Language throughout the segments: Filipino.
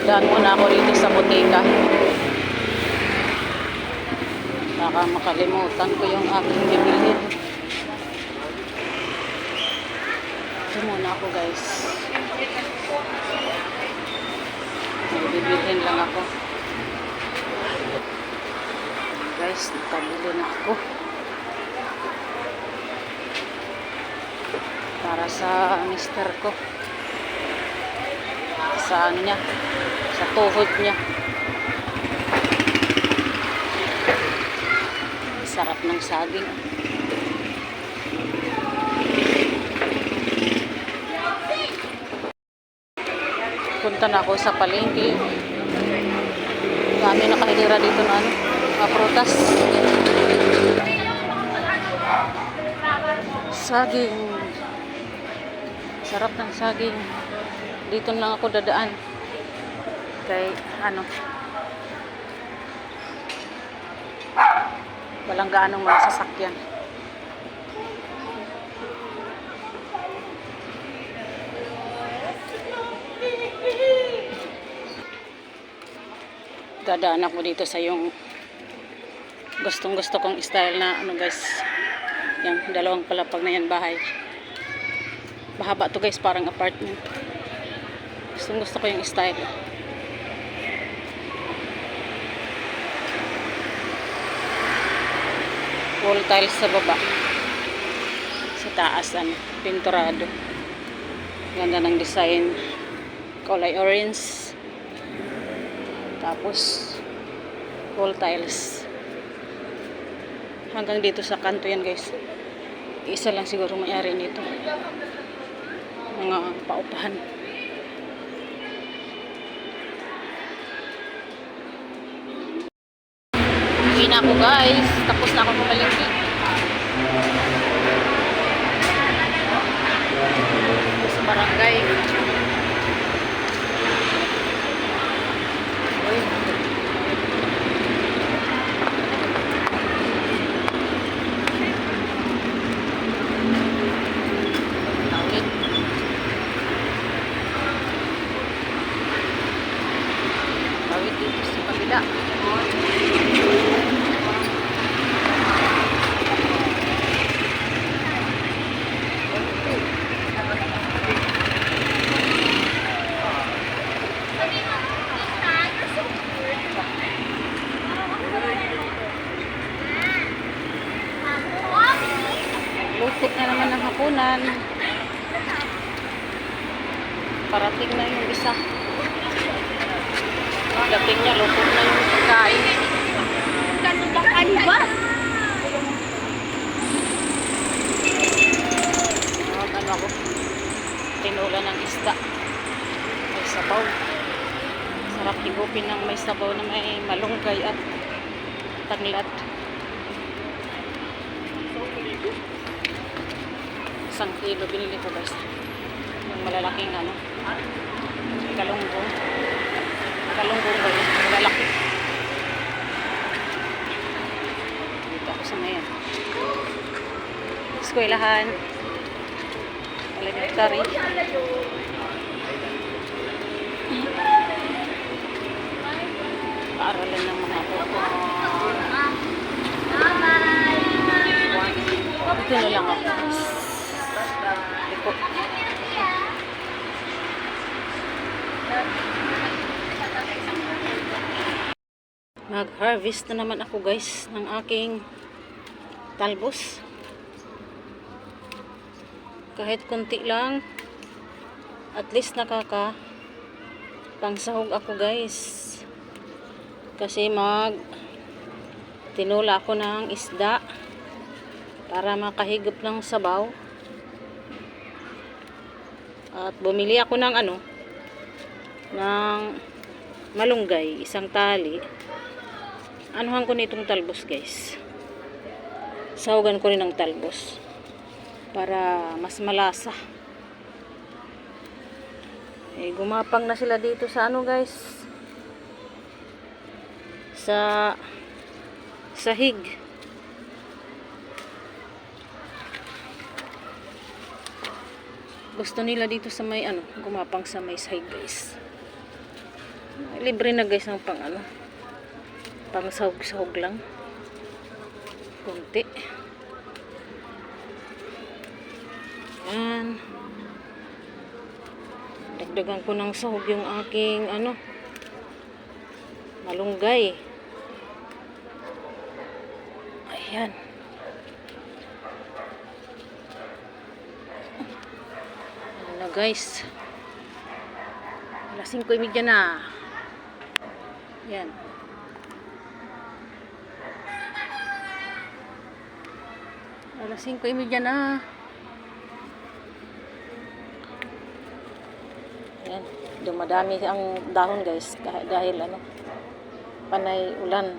Dadaan muna ako dito sa botika. Baka makalimutan ko yung aking bibilhin. Ito muna ako guys. May bibilhin lang ako. Guys, nakabili na ako. Para sa mister ko. Sa ano niya. Sa tuhod niya. Sarap ng saging. Punta na ako sa palengke. Dami nakahilira dito na ano, mga prutas. Saging. Sarap ng saging. Dito lang ako dadaan. Kay ano, walang gaanong mga sasakyan. Dadaan ako dito sa yung gustong gusto kong style na ano guys, yung dalawang palapag na yan bahay. Mahaba to guys, parang apartment. Gustong gusto ko yung style. Wall tiles sa baba, sa taas ano, pinturado. Ganda ng design, kulay orange. Tapos wall tiles hanggang dito sa kanto yan guys. Isa lang siguro may-ari nito, mga paupahan. Uwi na ako guys, tapos na ako pumalingki sa barangay. Tawid dito sa kabila. Lutok na naman ang hapunan. Parating na yung isa. Dating niya, lutok na yung pagkain. Kanubakal ba? Ano ako? Tinula ng isda. May sabaw. Sarap higupin ng may sabaw na may malunggay at tanglad. Isang kilo binili ko guys. Yung malalaking ano, kalunggong. Kalunggong ba yun? Malalaki. Dito ako sa mayan. Eskwelahan. Elementary. Paaralan ng mga bata. Ito na lang ako. Ito. Mag-harvest na naman ako guys ng aking talbos. Kahit konti lang, at least nakaka pangsahog ako guys. Kasi tinula ako ng isda para makahigop ng sabaw. At bumili ako ng ng malunggay, isang tali. Anuhan ko nitong talbos guys. Sahugan ko rin ng talbos para mas malasa. Gumapang na sila dito sa guys, sa sahig. Gusto nila dito sa may gumapang sa may sahig guys. Libre na guys ng pang ano. Pang sahog-sahog lang. Kunti. Yan. Dagdagan ko ng sahog yung aking ano. Malunggay. Ayan. Ayan na guys. Alas 5:30 na. Yan. Alas 5:30 na. Yan. Dumadami ang dahon guys. Dahil ano. Panay ulan.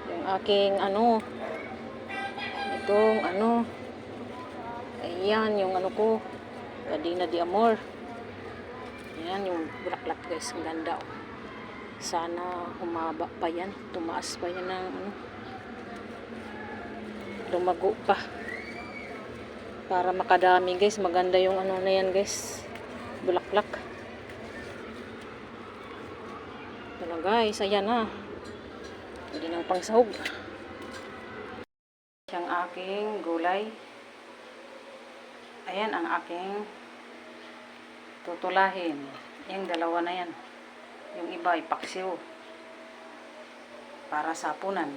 Yung aking ano. Itong ano. Ayan. Yung ano ko. Gardenia de Amor. Yan. Yung bulaklak guys. Ang ganda. Oh. Sana humaba pa yan. Tumaas pa yan ng ano. Lumago pa. Para makadami guys. Maganda yung ano na yan guys. Bulaklak. Ito na guys. Ayan na. Hindi nang pangsahog. Yung aking gulay. Ayan ang aking tutulahin. Yung dalawa na yan. Yung iba ay paksiw. Para sa punan.